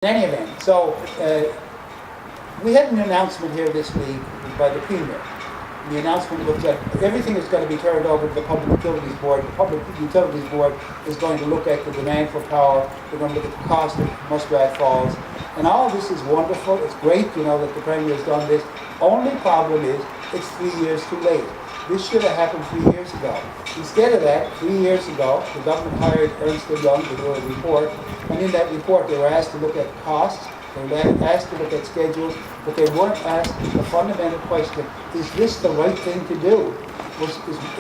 In any event, so we had an announcement here this week by the Premier. The announcement was that everything is going to be turned over to the Public Utilities Board. The Public Utilities Board is going to look at the demand for power. They're going to look at the cost of Muskrat Falls. And all of this is wonderful. It's great, that the Premier has done this. Only problem is it's 3 years too late. This should have happened 3 years ago. Instead of that, 3 years ago, the government hired Ernst & Young to do a report. And in that report, they were asked to look at costs. They were asked to look at schedules, but they weren't asked the fundamental question, is this the right thing to do?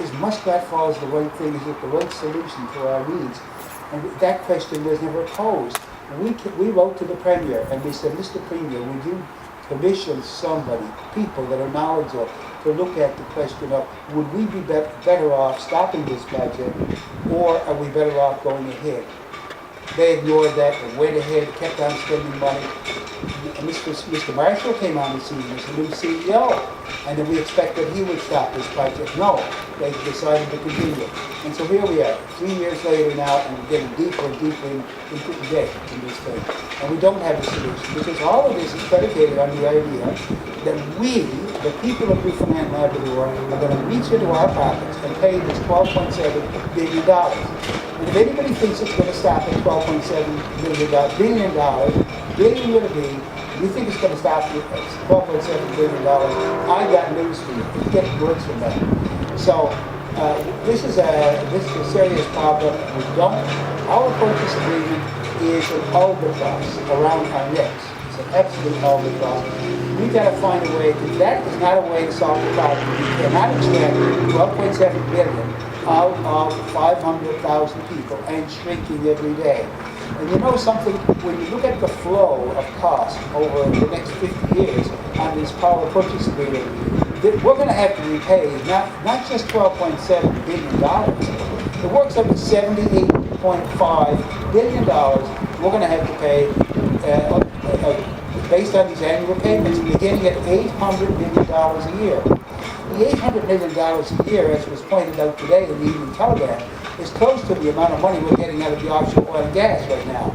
Is Muskrat Falls the right thing? Is it the right solution for our needs? And that question was never posed. We wrote to the Premier and we said, Mr. Premier, would you commission somebody, people that are knowledgeable, to look at the question of, would we be better off stopping this project, or are we better off going ahead? They ignored that and went ahead, kept on spending money. And Mr. Marshall came on the scene as the new CEO, and then we expected he would stop this project. No, they decided to continue. And so here we are, 3 years later now, and we're getting deeper and deeper into the debt in this thing. And we don't have a solution, because all of this is predicated on the idea that we, the people of Newfoundland and Labrador, are going to reach into our pockets and pay this $12.7 billion. And if anybody thinks it's going to stop at $12.7 billion with a B, you think it's going to stop at $12.7 billion, I got news for you. It's getting worse from that. So this is a serious problem. Our purchase agreement is an albatross around our necks. It's an absolute albatross. We've got to find a way, because that is not a way to solve the problem. We cannot extract $12.7 billion out of 500,000 people and shrinking every day. And you know something, when you look at the flow of cost over the next 50 years on this power purchase agreement, we're going to have to repay not just $12.7 billion. It works up to $78.5 billion we're going to have to pay based on these annual payments, beginning at $800 million a year. The $800 million a year, as was pointed out today in the Evening Telegraph, is close to the amount of money we're getting out of the offshore oil and gas right now.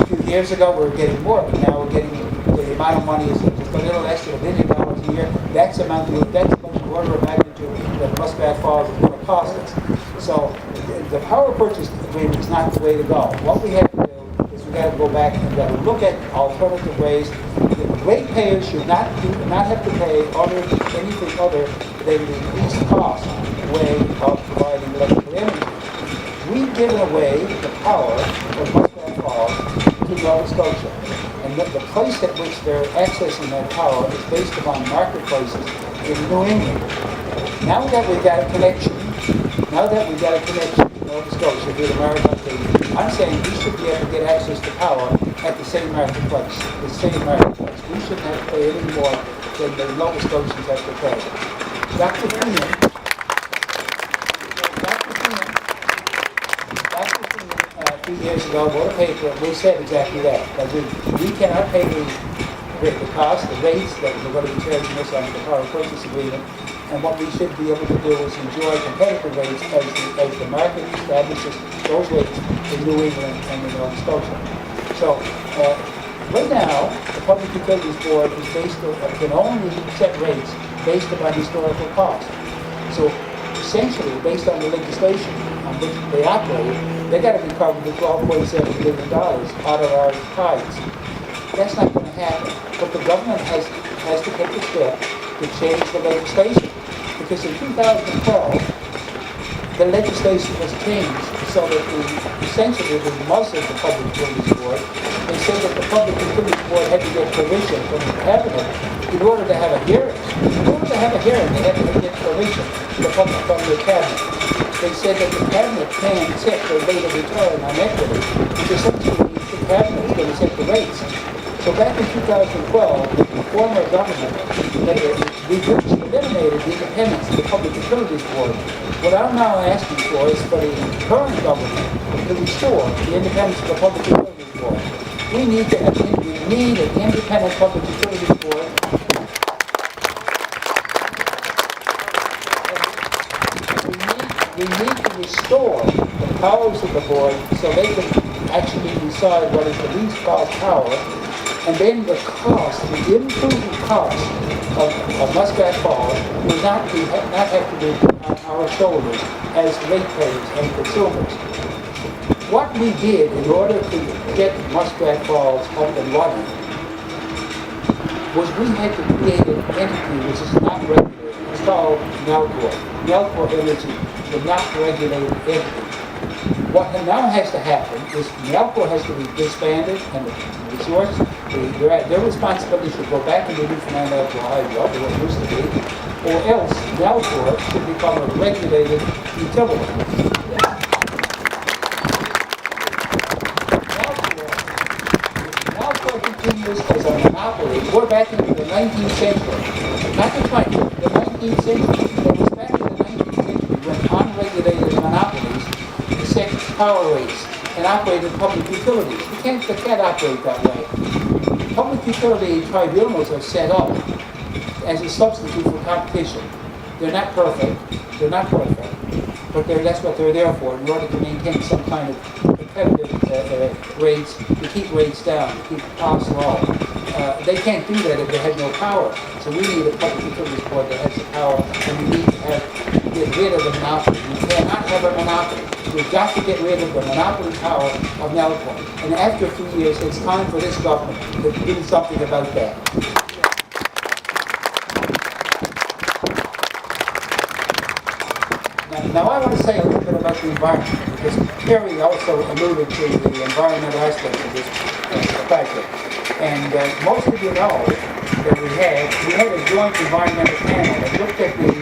A few years ago, we were getting more, but now we're getting, the amount of money is just a little less than $1 billion a year. That's about the order of magnitude that Muskrat Falls is going to cost us. So the power purchase agreement is not the way to go. What we have to do is we've got to go back and we've got to look at alternative ways. The ratepayers should not have to pay anything other than the least cost way of providing electrical energy. We've given away the power of Muskrat Falls to Nova Scotia. And the price at which they're accessing that power is based upon market prices in New England. Now that we've got a connection to Nova Scotia via the Maritime Treaty, I'm saying we should be able to get access to power at the same market price. We shouldn't have to pay any more than the Nova Scotians have to pay. Dr. Freeman, 3 years ago, wrote a paper, and we said exactly that we cannot pay the cost, the rates that we're going to be charging us under the power purchase agreement, and what we should be able to do is enjoy competitive rates as the market establishes those rates in New England and in Nova Scotia. So right now, the Public Utilities Board can only set rates based upon historical cost. So essentially, based on the legislation on which they operate, they got to recover the $12.7 billion out of our tithes. That's not going to happen. But the government has to take the step to change the legislation. Because in 2012, the legislation was changed so that essentially it muzzled the Public Utilities Board. They said that the Public Utilities Board had to get permission from the Cabinet in order to have a hearing. In order to have a hearing, they had to get permission from the Cabinet. They said that the Cabinet can set the rate of return on equity, which essentially means the Cabinet is going to set the rates. So back in 2012, the former government eliminated the independence of the Public Utilities Board. What I'm now asking for is for the current government to restore the independence of the Public Utilities Board. We need an independent Public Utilities Board. We need to restore the powers of the board so they can actually decide what is the least cost power, and then the cost, the improved cost of Muscat Falls will not have to be on our shoulders as ratepayers and consumers. What we did in order to get Muscat Falls up and running was we had to create an entity which is not regulated. It's called NELCOR. NELCOR Energy, the not regulated entity. What now has to happen is NELCOR has to be disbanded and the resource, their responsibility should go back into Newfoundland Alcohol, what it used to be, or else NELCOR should become a regulated utility. NELCOR continues as a monopoly. We're back into the 19th century. Not the 20th, the 19th century. It was back in the 19th century when unregulated monopolies set power rates and operated public utilities. They can't operate that way. Public utility tribunals are set up as a substitute for competition. They're not perfect, but that's what they're there for, in order to maintain some kind of competitive rates, to keep rates down, to keep costs low. They can't do that if they have no power. So we need a public utilities board that has the power, and we need to get rid of the monopoly. We cannot have a monopoly. We've got to get rid of the monopoly power of NELCOR. And after 3 years, it's time for this government to do something about that. Now I want to say a little bit about the environment, because Kerry also alluded to the environmental aspect of this project. And most of you know that we had a joint environmental panel that looked at the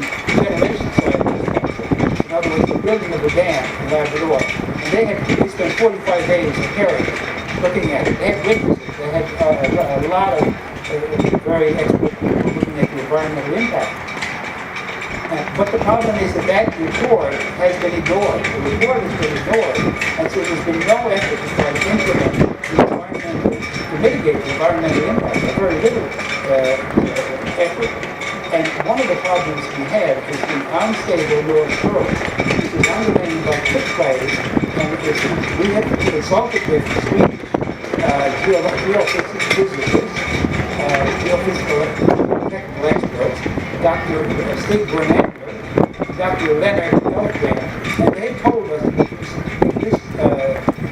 generation side of this project. In other words, the building of the dam in Labrador. And they spent 45 days in Kerry looking at it. They had witnesses. They had a lot of very expert people looking at the environmental impact. But the problem is that report has been ignored. The report has been ignored, and so there's been no effort to try to implement to mitigate the environmental impact. Very little effort. And one of the problems we have is the unstable North Shore, which is underlain by thick clays, and we have consulted with Swedish geophysical physicists, geophysical technical experts, Dr. Stig Bernander, Dr. Leonard Elfman, and they told us that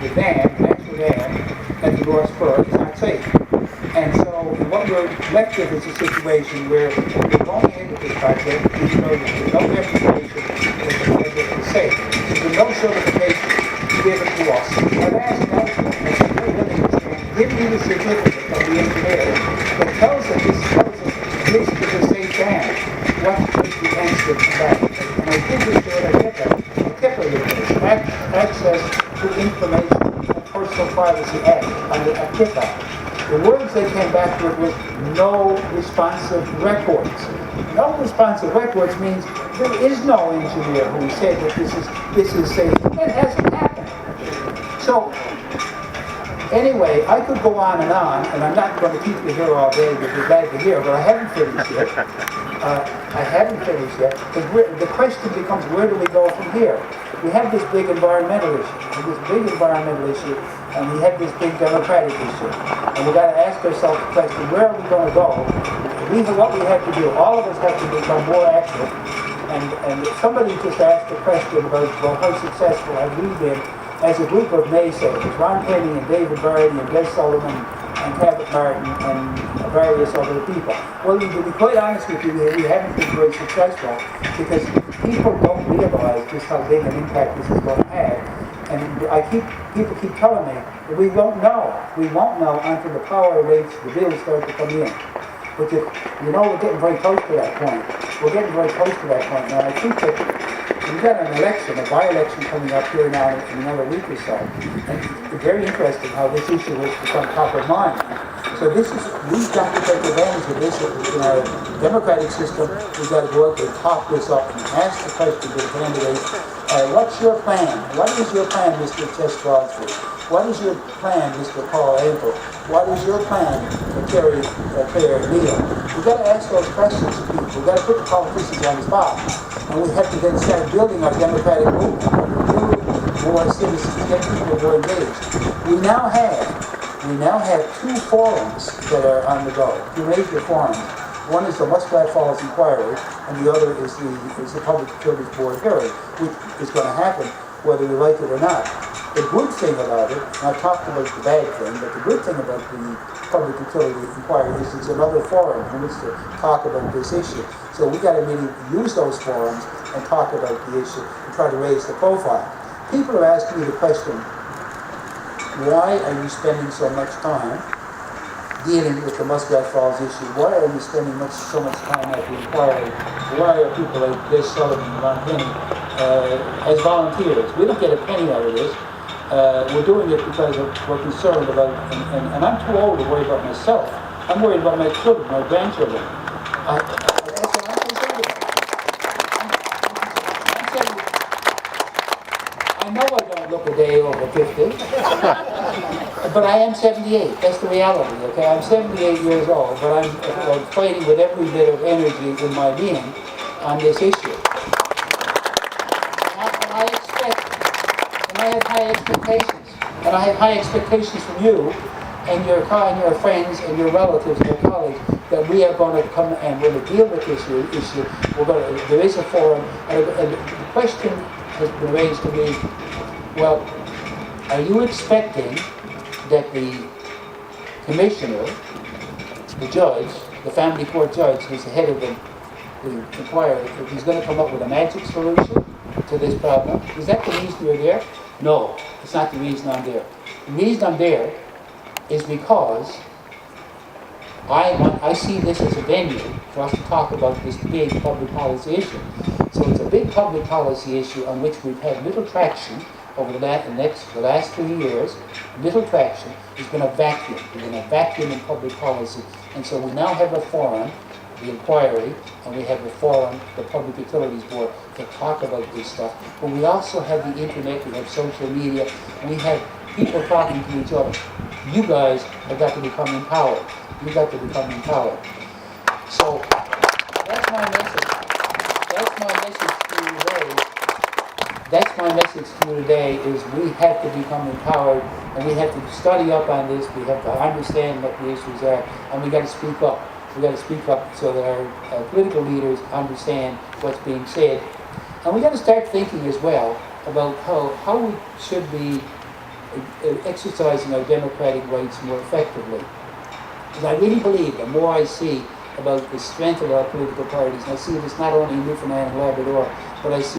the dam, the natural dam at the North Spur is not safe. And so what we're left with is a situation where we're going ahead with this project, even though there's no reputation that the project is safe. There's no certification given to us. I've asked Elfman, and said, we're willing to give me the certificate from the engineer that tells us this is a safe dam. What is the answer to that? And I did this to a HIPAA request, Access to Information and Personal Privacy Act, under a HIPAA. The words they came back with was no responsive records. No responsive records means there is no engineer who said that this is safe. It hasn't happened. So anyway, I could go on, and I'm not going to keep you here all day, but you're glad to hear, but I haven't finished yet. Because the question becomes, where do we go from here? We have this big environmental issue, and we have this big democratic issue. And we've got to ask ourselves the question, where are we going to go? These are what we have to do. All of us have to become more active. And somebody just asked a question about how successful have we been as a group of naysayers, Ron Penny and David Vardy and Des Sullivan and Cabot Martin and various other people. Well, to be quite honest with you, we haven't been very successful because people don't realize just how big an impact this is going to have. And people keep telling me that we won't know. We won't know until the power rates, the bills start to come in. But we're getting very close to that point. Now. I think that we've got an election, a by-election coming up here now in another week or so. And it's very interesting how this issue has become top of mind. So we've got to take advantage of this in our democratic system. We've got to go out and top this up and ask the question to the candidates, what's your plan? What is your plan, Mr. Chess Broadsford? What is your plan, Mr. Paul Ample? What is your plan for Terry Claire Neal? We've got to ask those questions to people. We've got to put the politicians on the spot. And we have to then start building our democratic movement. more citizens, get people more engaged. We now have two forums that are on the go, two major forums. One is the Muscat Falls Inquiry, and the other is the Public Utilities Board hearing, which is going to happen whether we like it or not. The good thing about it, and I've talked about the bad thing, but the good thing about the Public Utility Inquiry is it's another forum in which to talk about this issue. So we got to really use those forums and talk about the issue and try to raise the profile. People are asking me the question, why are you spending so much time dealing with the Muscat Falls issue? Why are you spending so much time at the inquiry? Why are people like this, Sullivan, and Ron Penny, as volunteers? We don't get a penny out of this. We're doing it because we're concerned about, and I'm too old to worry about myself. I'm worried about my children, my grandchildren. That's what I'm concerned about. I know I don't look a day over 50, but I am 78. That's the reality, okay? I'm 78 years old, but I'm fighting with every bit of energy in my being on this issue. I have high expectations, and I have high expectations from you and your friends and your relatives and your colleagues that we are going to come and we're going to deal with this issue. There is a forum, and the question has been raised to me, well, are you expecting that the commissioner, the judge, the family court judge, who's the head of the inquiry, if he's going to come up with a magic solution to this problem? Is that the reason you're there? No, it's not the reason I'm there. The reason I'm there is because I see this as a venue for us to talk about this big public policy issue. So it's a big public policy issue on which we've had little traction over the last 3 years. Little traction. It's been a vacuum. We're in a vacuum in public policy. And so we now have a forum, the inquiry, and we have the forum, the Public Utilities Board, to talk about this stuff. But we also have the internet, we have social media, we have people talking to each other. You guys have got to become empowered. You've got to become empowered. So that's my message. That's my message to you today. That's my message to you today is we have to become empowered, and we have to study up on this. We have to understand what the issues are, and we got to speak up. We got to speak up so that our political leaders understand what's being said. And we got to start thinking as well about how we should be exercising our democratic rights more effectively. Because I really believe the more I see about the strength of our political parties, and I see this not only in Newfoundland and Labrador, but I see